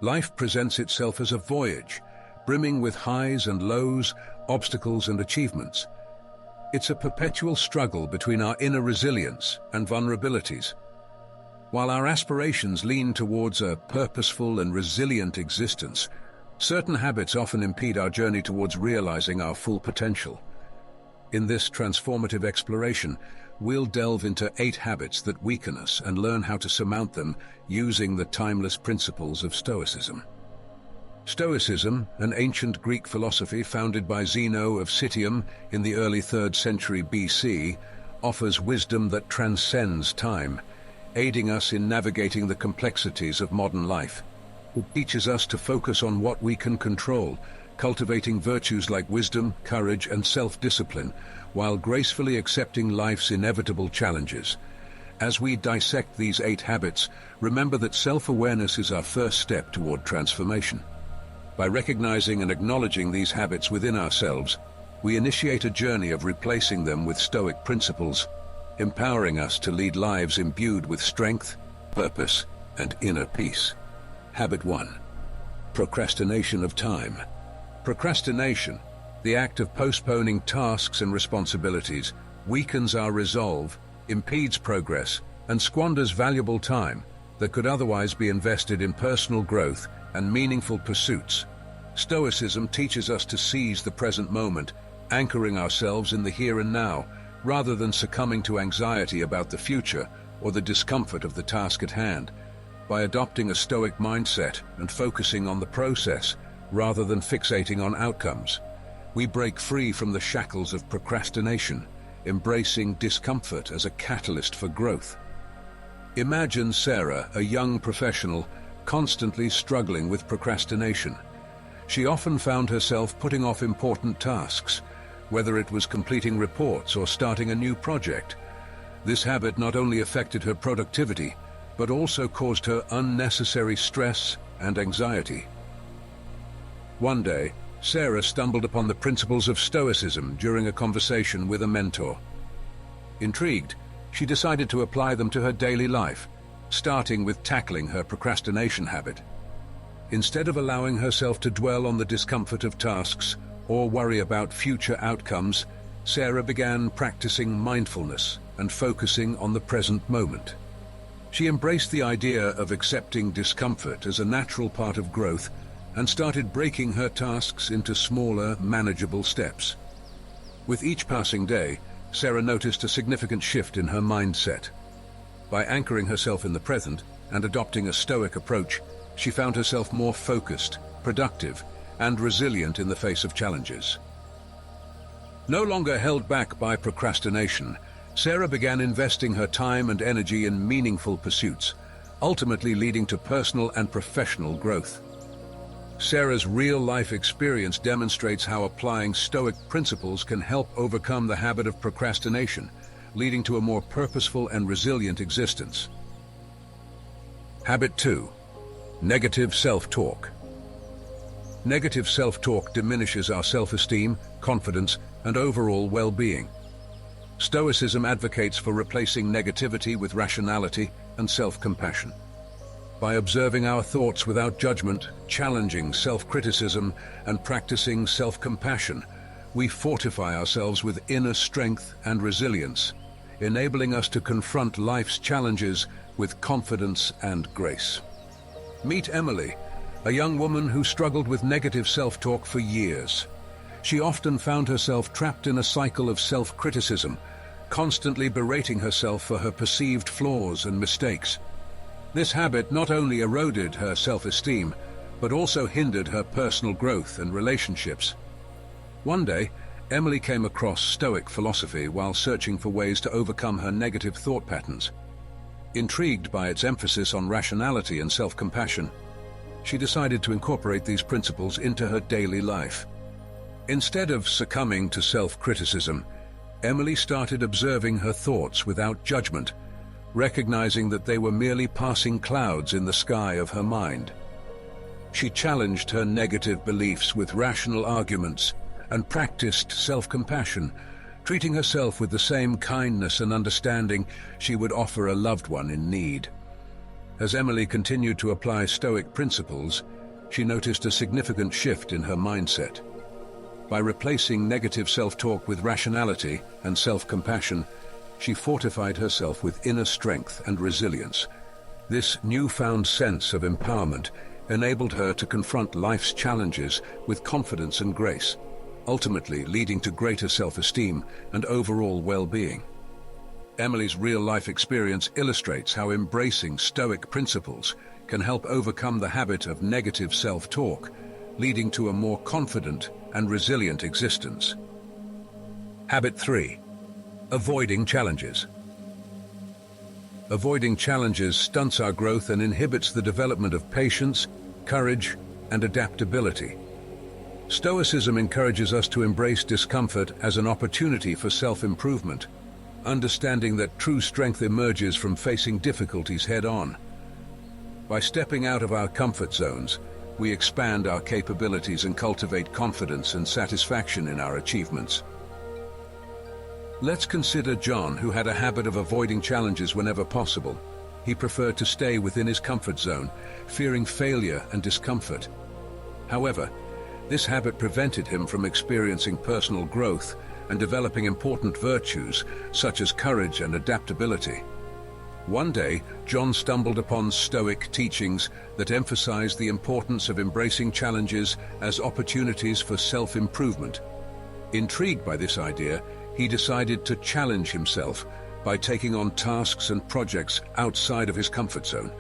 Life presents itself as a voyage, brimming with highs and lows, obstacles and achievements. It's a perpetual struggle between our inner resilience and vulnerabilities. While our aspirations lean towards a purposeful and resilient existence, certain habits often impede our journey towards realizing our full potential. In this transformative exploration, we'll delve into 8 habits that weaken us and learn how to surmount them using the timeless principles of Stoicism. Stoicism, an ancient Greek philosophy founded by Zeno of Citium in the early 3rd century BC, offers wisdom that transcends time, aiding us in navigating the complexities of modern life. It teaches us to focus on what we can control, cultivating virtues like wisdom, courage, and self-discipline, while gracefully accepting life's inevitable challenges. As we dissect these 8 habits, remember that self-awareness is our first step toward transformation. By recognizing and acknowledging these habits within ourselves, we initiate a journey of replacing them with Stoic principles, empowering us to lead lives imbued with strength, purpose, and inner peace. Habit 1. Procrastination of time. Procrastination, the act of postponing tasks and responsibilities, weakens our resolve, impedes progress, and squanders valuable time that could otherwise be invested in personal growth and meaningful pursuits. Stoicism teaches us to seize the present moment, anchoring ourselves in the here and now, rather than succumbing to anxiety about the future or the discomfort of the task at hand. By adopting a Stoic mindset and focusing on the process, rather than fixating on outcomes, we break free from the shackles of procrastination, embracing discomfort as a catalyst for growth. Imagine Sarah, a young professional, constantly struggling with procrastination. She often found herself putting off important tasks, whether it was completing reports or starting a new project. This habit not only affected her productivity, but also caused her unnecessary stress and anxiety. One day, Sarah stumbled upon the principles of Stoicism during a conversation with a mentor. Intrigued, she decided to apply them to her daily life, starting with tackling her procrastination habit. Instead of allowing herself to dwell on the discomfort of tasks or worry about future outcomes, Sarah began practicing mindfulness and focusing on the present moment. She embraced the idea of accepting discomfort as a natural part of growth and started breaking her tasks into smaller, manageable steps. With each passing day, Sarah noticed a significant shift in her mindset. By anchoring herself in the present and adopting a Stoic approach, she found herself more focused, productive, and resilient in the face of challenges. No longer held back by procrastination, Sarah began investing her time and energy in meaningful pursuits, ultimately leading to personal and professional growth. Sarah's real-life experience demonstrates how applying Stoic principles can help overcome the habit of procrastination, leading to a more purposeful and resilient existence. Habit 2. Negative self-talk. Negative self-talk diminishes our self-esteem, confidence, and overall well-being. Stoicism advocates for replacing negativity with rationality and self-compassion. By observing our thoughts without judgment, challenging self-criticism, and practicing self-compassion, we fortify ourselves with inner strength and resilience, enabling us to confront life's challenges with confidence and grace. Meet Emily, a young woman who struggled with negative self-talk for years. She often found herself trapped in a cycle of self-criticism, constantly berating herself for her perceived flaws and mistakes. This habit not only eroded her self-esteem, but also hindered her personal growth and relationships. One day, Emily came across Stoic philosophy while searching for ways to overcome her negative thought patterns. Intrigued by its emphasis on rationality and self-compassion, she decided to incorporate these principles into her daily life. Instead of succumbing to self-criticism, Emily started observing her thoughts without judgment, recognizing that they were merely passing clouds in the sky of her mind. She challenged her negative beliefs with rational arguments and practiced self-compassion, treating herself with the same kindness and understanding she would offer a loved one in need. As Emily continued to apply Stoic principles, she noticed a significant shift in her mindset. By replacing negative self-talk with rationality and self-compassion, she fortified herself with inner strength and resilience. This newfound sense of empowerment enabled her to confront life's challenges with confidence and grace, ultimately leading to greater self-esteem and overall well-being. Emily's real-life experience illustrates how embracing Stoic principles can help overcome the habit of negative self-talk, leading to a more confident and resilient existence. Habit 3. Avoiding challenges. Avoiding challenges stunts our growth and inhibits the development of patience, courage, and adaptability. Stoicism encourages us to embrace discomfort as an opportunity for self-improvement, understanding that true strength emerges from facing difficulties head-on. By stepping out of our comfort zones, we expand our capabilities and cultivate confidence and satisfaction in our achievements. Let's consider John, who had a habit of avoiding challenges whenever possible. He preferred to stay within his comfort zone, fearing failure and discomfort. However, this habit prevented him from experiencing personal growth and developing important virtues such as courage and adaptability. One day, John stumbled upon Stoic teachings that emphasized the importance of embracing challenges as opportunities for self-improvement. Intrigued by this idea, he decided to challenge himself by taking on tasks and projects outside of his comfort zone.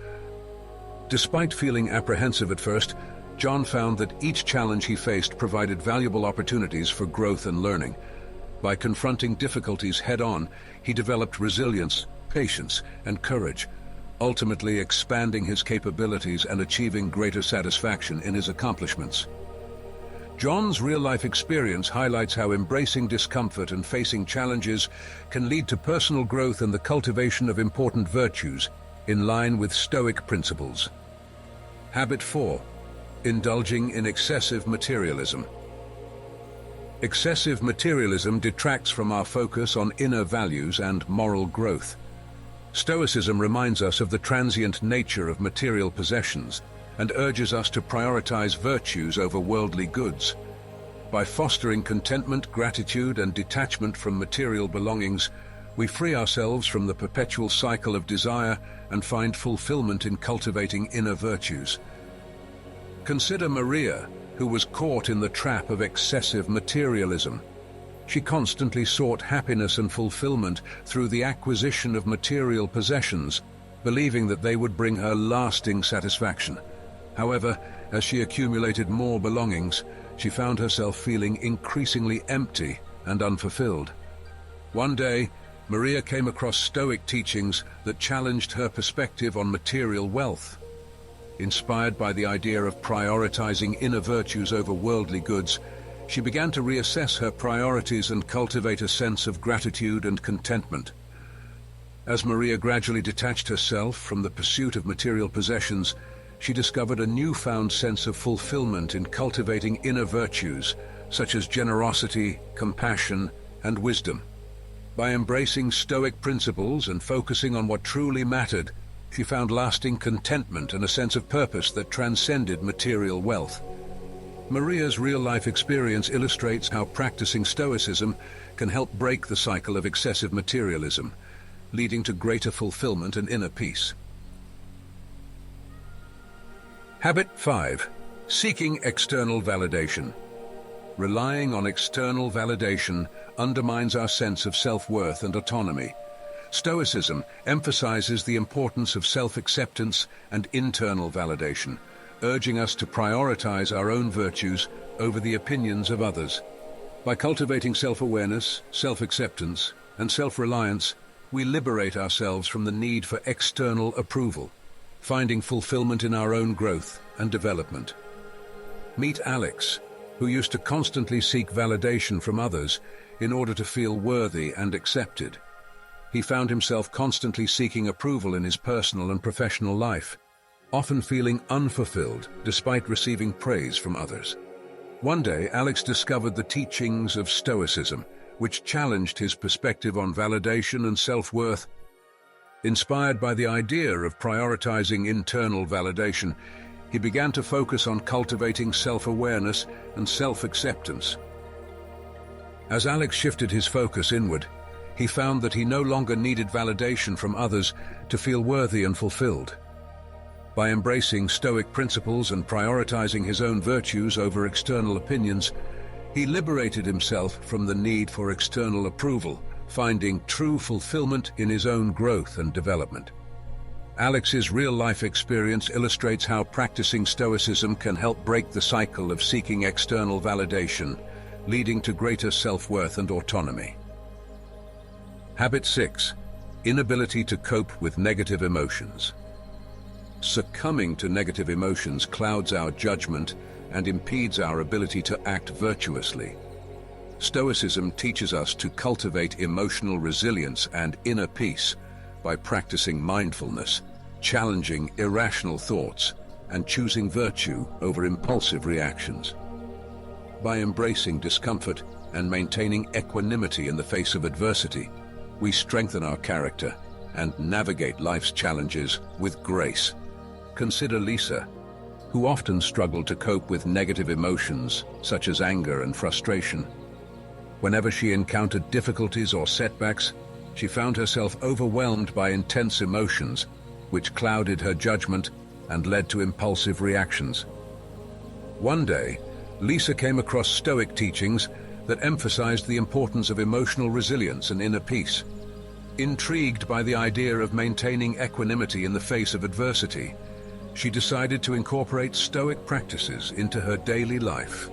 Despite feeling apprehensive at first, John found that each challenge he faced provided valuable opportunities for growth and learning. By confronting difficulties head-on, he developed resilience, patience, and courage, ultimately expanding his capabilities and achieving greater satisfaction in his accomplishments. John's real-life experience highlights how embracing discomfort and facing challenges can lead to personal growth and the cultivation of important virtues, in line with Stoic principles. Habit 4. Indulging in excessive materialism. Excessive materialism detracts from our focus on inner values and moral growth. Stoicism reminds us of the transient nature of material possessions and urges us to prioritize virtues over worldly goods. By fostering contentment, gratitude, and detachment from material belongings, we free ourselves from the perpetual cycle of desire and find fulfillment in cultivating inner virtues. Consider Maria, who was caught in the trap of excessive materialism. She constantly sought happiness and fulfillment through the acquisition of material possessions, believing that they would bring her lasting satisfaction. However, as she accumulated more belongings, she found herself feeling increasingly empty and unfulfilled. One day, Maria came across Stoic teachings that challenged her perspective on material wealth. Inspired by the idea of prioritizing inner virtues over worldly goods, she began to reassess her priorities and cultivate a sense of gratitude and contentment. As Maria gradually detached herself from the pursuit of material possessions, she discovered a newfound sense of fulfillment in cultivating inner virtues, such as generosity, compassion, and wisdom. By embracing Stoic principles and focusing on what truly mattered, she found lasting contentment and a sense of purpose that transcended material wealth. Maria's real-life experience illustrates how practicing Stoicism can help break the cycle of excessive materialism, leading to greater fulfillment and inner peace. Habit 5. Seeking external validation. Relying on external validation undermines our sense of self-worth and autonomy. Stoicism emphasizes the importance of self-acceptance and internal validation, urging us to prioritize our own virtues over the opinions of others. By cultivating self-awareness, self-acceptance, and self-reliance, we liberate ourselves from the need for external approval, finding fulfillment in our own growth and development. Meet Alex, who used to constantly seek validation from others in order to feel worthy and accepted. He found himself constantly seeking approval in his personal and professional life, often feeling unfulfilled despite receiving praise from others. One day, Alex discovered the teachings of Stoicism, which challenged his perspective on validation and self-worth. Inspired by the idea of prioritizing internal validation, he began to focus on cultivating self-awareness and self-acceptance. As Alex shifted his focus inward, he found that he no longer needed validation from others to feel worthy and fulfilled. By embracing Stoic principles and prioritizing his own virtues over external opinions, he liberated himself from the need for external approval, finding true fulfillment in his own growth and development. Alex's real-life experience illustrates how practicing Stoicism can help break the cycle of seeking external validation, leading to greater self-worth and autonomy. Habit 6. Inability to cope with negative emotions. Succumbing to negative emotions clouds our judgment and impedes our ability to act virtuously. Stoicism teaches us to cultivate emotional resilience and inner peace by practicing mindfulness, challenging irrational thoughts, and choosing virtue over impulsive reactions. By embracing discomfort and maintaining equanimity in the face of adversity, we strengthen our character and navigate life's challenges with grace. Consider Lisa, who often struggled to cope with negative emotions such as anger and frustration. Whenever she encountered difficulties or setbacks, she found herself overwhelmed by intense emotions, which clouded her judgment and led to impulsive reactions. One day, Lisa came across Stoic teachings that emphasized the importance of emotional resilience and inner peace. Intrigued by the idea of maintaining equanimity in the face of adversity, she decided to incorporate Stoic practices into her daily life.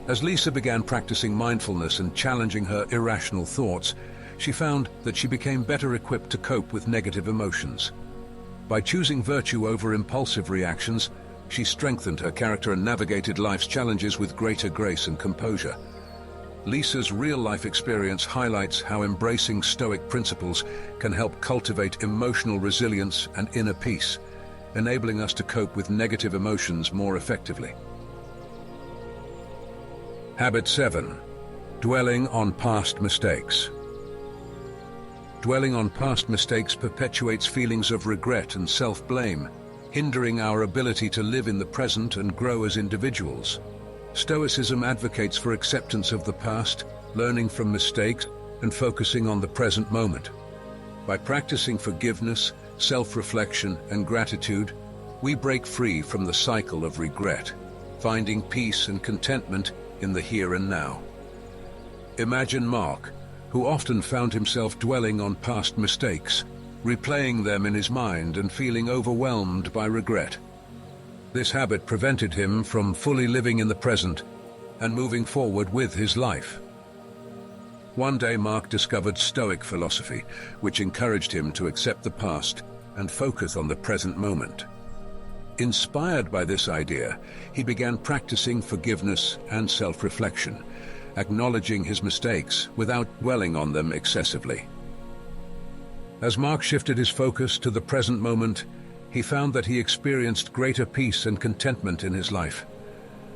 As Lisa began practicing mindfulness and challenging her irrational thoughts, she found that she became better equipped to cope with negative emotions. By choosing virtue over impulsive reactions, she strengthened her character and navigated life's challenges with greater grace and composure. Lisa's real-life experience highlights how embracing Stoic principles can help cultivate emotional resilience and inner peace, enabling us to cope with negative emotions more effectively. Habit 7. Dwelling on past mistakes. Dwelling on past mistakes perpetuates feelings of regret and self-blame, hindering our ability to live in the present and grow as individuals. Stoicism advocates for acceptance of the past, learning from mistakes, and focusing on the present moment. By practicing forgiveness, self-reflection, and gratitude, we break free from the cycle of regret, finding peace and contentment in the here and now. Imagine Mark, who often found himself dwelling on past mistakes, replaying them in his mind and feeling overwhelmed by regret. This habit prevented him from fully living in the present and moving forward with his life. One day Mark discovered Stoic philosophy, which encouraged him to accept the past and focus on the present moment. Inspired by this idea, he began practicing forgiveness and self-reflection, acknowledging his mistakes without dwelling on them excessively. As Mark shifted his focus to the present moment, he found that he experienced greater peace and contentment in his life.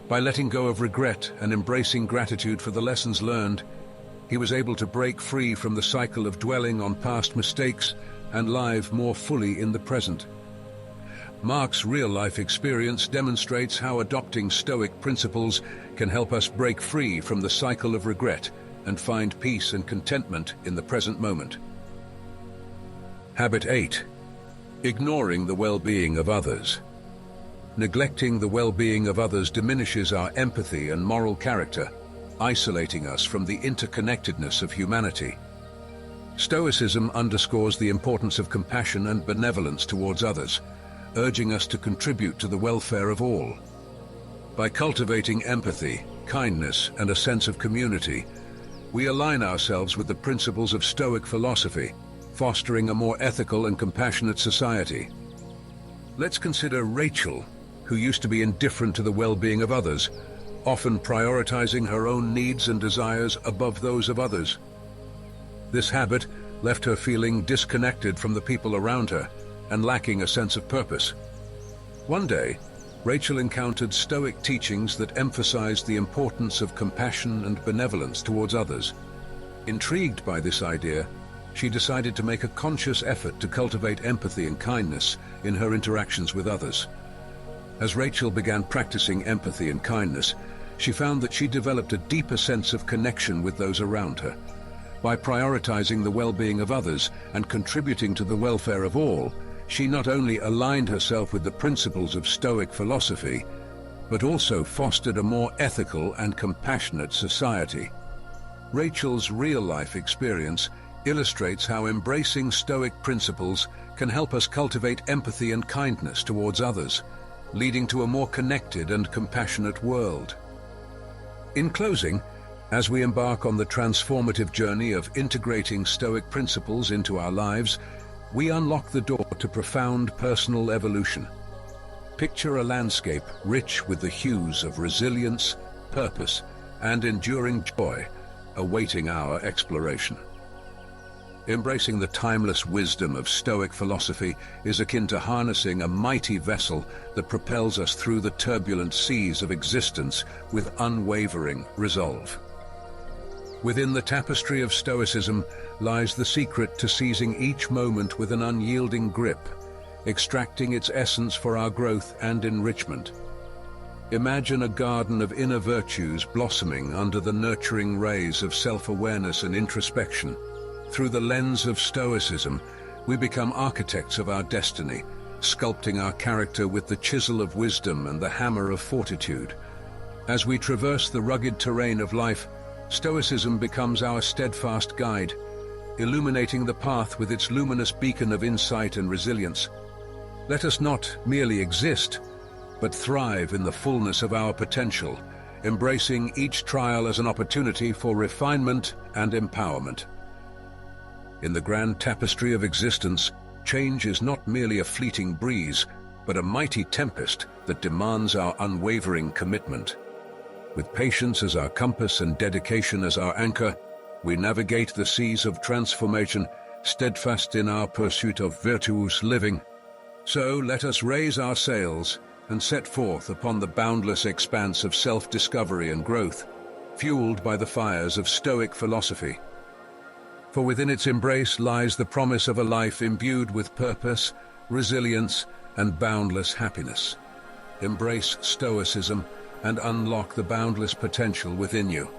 By letting go of regret and embracing gratitude for the lessons learned, he was able to break free from the cycle of dwelling on past mistakes and live more fully in the present. Mark's real-life experience demonstrates how adopting Stoic principles can help us break free from the cycle of regret and find peace and contentment in the present moment. Habit 8. Ignoring the well-being of others. Neglecting the well-being of others diminishes our empathy and moral character, isolating us from the interconnectedness of humanity. Stoicism underscores the importance of compassion and benevolence towards others, urging us to contribute to the welfare of all. By cultivating empathy, kindness, and a sense of community, we align ourselves with the principles of Stoic philosophy, fostering a more ethical and compassionate society. Let's consider Rachel, who used to be indifferent to the well-being of others, often prioritizing her own needs and desires above those of others. This habit left her feeling disconnected from the people around her and lacking a sense of purpose. One day, Rachel encountered Stoic teachings that emphasized the importance of compassion and benevolence towards others. Intrigued by this idea, she decided to make a conscious effort to cultivate empathy and kindness in her interactions with others. As Rachel began practicing empathy and kindness, she found that she developed a deeper sense of connection with those around her. By prioritizing the well-being of others and contributing to the welfare of all, she not only aligned herself with the principles of Stoic philosophy, but also fostered a more ethical and compassionate society. Rachel's real-life experience illustrates how embracing Stoic principles can help us cultivate empathy and kindness towards others, leading to a more connected and compassionate world. In closing, as we embark on the transformative journey of integrating Stoic principles into our lives, we unlock the door to profound personal evolution. Picture a landscape rich with the hues of resilience, purpose, and enduring joy, awaiting our exploration. Embracing the timeless wisdom of Stoic philosophy is akin to harnessing a mighty vessel that propels us through the turbulent seas of existence with unwavering resolve. Within the tapestry of Stoicism lies the secret to seizing each moment with an unyielding grip, extracting its essence for our growth and enrichment. Imagine a garden of inner virtues blossoming under the nurturing rays of self-awareness and introspection. Through the lens of Stoicism, we become architects of our destiny, sculpting our character with the chisel of wisdom and the hammer of fortitude. As we traverse the rugged terrain of life, Stoicism becomes our steadfast guide, illuminating the path with its luminous beacon of insight and resilience. Let us not merely exist, but thrive in the fullness of our potential, embracing each trial as an opportunity for refinement and empowerment. In the grand tapestry of existence, change is not merely a fleeting breeze, but a mighty tempest that demands our unwavering commitment. With patience as our compass and dedication as our anchor, we navigate the seas of transformation, steadfast in our pursuit of virtuous living. So let us raise our sails and set forth upon the boundless expanse of self-discovery and growth, fueled by the fires of Stoic philosophy. For within its embrace lies the promise of a life imbued with purpose, resilience, and boundless happiness. Embrace Stoicism and unlock the boundless potential within you.